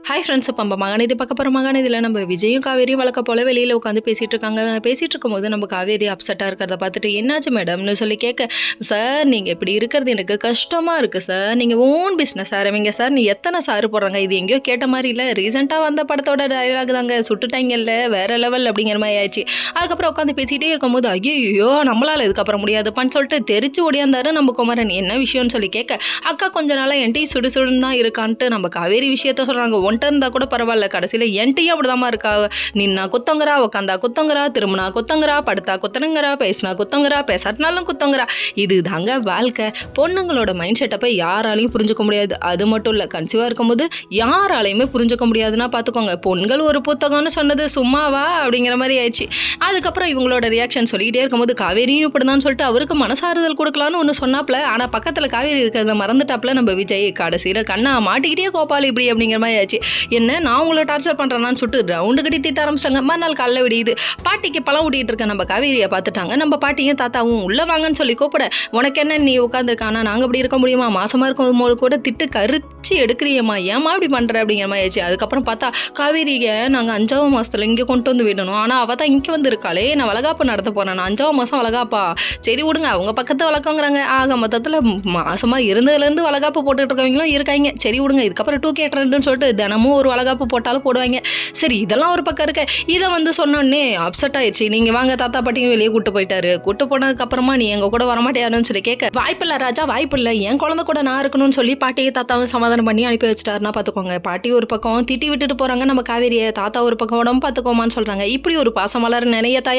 Hi friends, இப்போ நம்ம மகாநதி பார்க்க போகிற மகாநதியில் நம்ம விஜயும் காவேரியும் வழக்க போல் வெளியில் உட்காந்து பேசிகிட்டு இருக்காங்க. பேசிகிட்டு இருக்கும்போது நம்ம காவேரி அப்செட்டாக இருக்கிறத பார்த்துட்டு என்னாச்சு மேடம்னு சொல்லி கேட்க, சார் நீங்கள் இப்படி இருக்கிறது எனக்கு கஷ்டமாக இருக்குது சார், நீங்கள் ஓன் பிஸ்னஸ் ஆரம்பிங்க சார், நீ எத்தனை சார் போடுறாங்க, இது எங்கேயோ கேட்ட மாதிரி இல்லை, ரீசெண்டாக வந்த படத்தோட டயலாக் தாங்க, சுட்டுட்டாங்கல்ல வேறு லெவல் அப்படிங்கிற மாதிரி ஆயிடுச்சு. அதுக்கப்புறம் உட்காந்து பேசிகிட்டே இருக்கும்போது ஐயோ நம்மளால் இதுக்கப்புறம் முடியாதுப்பான்னு சொல்லிட்டு தெரிச்சு ஓடியாந்தாரு நம்ம குமரன். என்ன விஷயம்னு சொல்லி கேட்க, அக்கா கொஞ்ச நாளாக என்கிட்ட சுடுசுடுன்னு தான் இருக்கான்ட்டு நம்ம காவேரி விஷயத்த சொல்கிறாங்க. ஒன்ட்ட இருந்தால் கூட பரவாயில்ல, கடைசியில் என்கிட்டயும் அப்படிதாம்மா இருக்கா, நின்னா குத்தங்கரா, உட்காந்தா குத்தங்கரா, திரும்பினா குத்தங்கரா, படுத்தா குத்தனுங்கிறா, பேசினா குத்தங்கரா, பேசாட்டினாலும் குத்தங்கரா. இது தாங்க வாழ்க்கை. பொண்ணுங்களோட மைண்ட் செட்டப்பை யாராலையும் புரிஞ்சுக்க முடியாது. அது மட்டும் இல்லை, கன்சீவாக இருக்கும்போது யாராலையுமே புரிஞ்சுக்க முடியாதுன்னா பார்த்துக்கோங்க. பொண்கள் ஒரு புத்தகம்னு சொன்னது சும்மாவா அப்படிங்கிற மாதிரி ஆயிடுச்சு. அதுக்கப்புறம் இவங்களோட ரியாக்ஷன் சொல்லிக்கிட்டே இருக்கும்போது காவேரியும் இப்படிதான் சொல்லிட்டு அவருக்கு மனசாறுதல் கொடுக்கலான்னு ஒன்று சொன்னாப்ல. ஆனால் பக்கத்தில் காவேரி இருக்கிறத மறந்துட்டாப்ல நம்ம விஜய். கடைசியில் கண்ணா மாட்டிக்கிட்டே கோபால் இப்படி அப்படிங்கிற மாதிரி ஆச்சு. என்ன நான் உங்களை டார்ச்சர் பண்ணுறேன்னு சொல்லிட்டு ரவுண்டு கட்டி திட்ட ஆரம்பிச்சிட்டாங்க. மறுநாள் காலைல விடியுது. பாட்டிக்கு பழம் ஊட்டிகிட்டு இருக்க நம்ம காவேரியை பார்த்துட்டாங்க. நம்ம பாட்டியும் தாத்தாவும் உள்ளே வாங்கன்னு சொல்லி கூப்பிட, உனக்கு என்ன நீ உட்காந்துருக்கானா, நாங்கள் இப்படி இருக்க முடியுமா, மாசமாக இருக்கும் போது கூட திட்டு கரிச்சு எடுக்கிறியம்மா, ஏமா இப்படி பண்ணுற அப்படிங்கிற மாதிரி ஆச்சு. அதுக்கப்புறம் பார்த்தா காவேரியை நாங்கள் 5ஆவது மாதத்தில் இங்கே கொண்டு வந்து விடணும், ஆனால் அவள் தான் இங்கே வந்து இருக்காளே, நான் வளகாப்பு நடத்த போகிறேன், நான் 5ஆவது மாதம் வளகாப்பா, சரி விடுங்க அவங்க பக்கத்து வளர்க்கங்கிறாங்க. ஆக மொத்தத்தில் மாசமாக இருந்ததுலேருந்து வளகாப்பு போட்டுட்டு இருக்கவங்களும் இருக்காங்க. சரி விடுங்க, இதுக்கப்புறம் 2K ட்ரெண்டுன்னு சொல்லிட்டு தினமும் ஒரு வளகாப்பு போட்டாலும் போடுவாங்க. சரி இதெல்லாம் ஒரு பக்கம் இருக்க, இதை வந்து சொன்னோடனே அப்செட் ஆயிடுச்சு. நீங்கள் வாங்க தாத்தா பாட்டியும் வெளியே கூட்டு போயிட்டாரு. கூட்டு போனதுக்கப்புறமா நீ எங்கள் கூட வரமாட்டியாருன்னு சொல்லி கேட்க, வாய்ப்பில்லை ராஜா வாய்ப்பில்லை, என் குழந்தை கூட நான் இருக்கணும்னு சொல்லி பாட்டியை தாத்தாவும் சமாதானம் பண்ணி அனுப்பி வச்சுட்டாருன்னா பார்த்துக்கோங்க. பாட்டி ஒரு பக்கம் திட்டி விட்டுட்டு போகிறாங்க நம்ம காவேரியை, தாத்தா ஒரு பக்கம் உடம்பு பார்த்துக்கோமான்னு சொல்கிறாங்க. இப்படி ஒரு பாசமலர் நினைய தாயா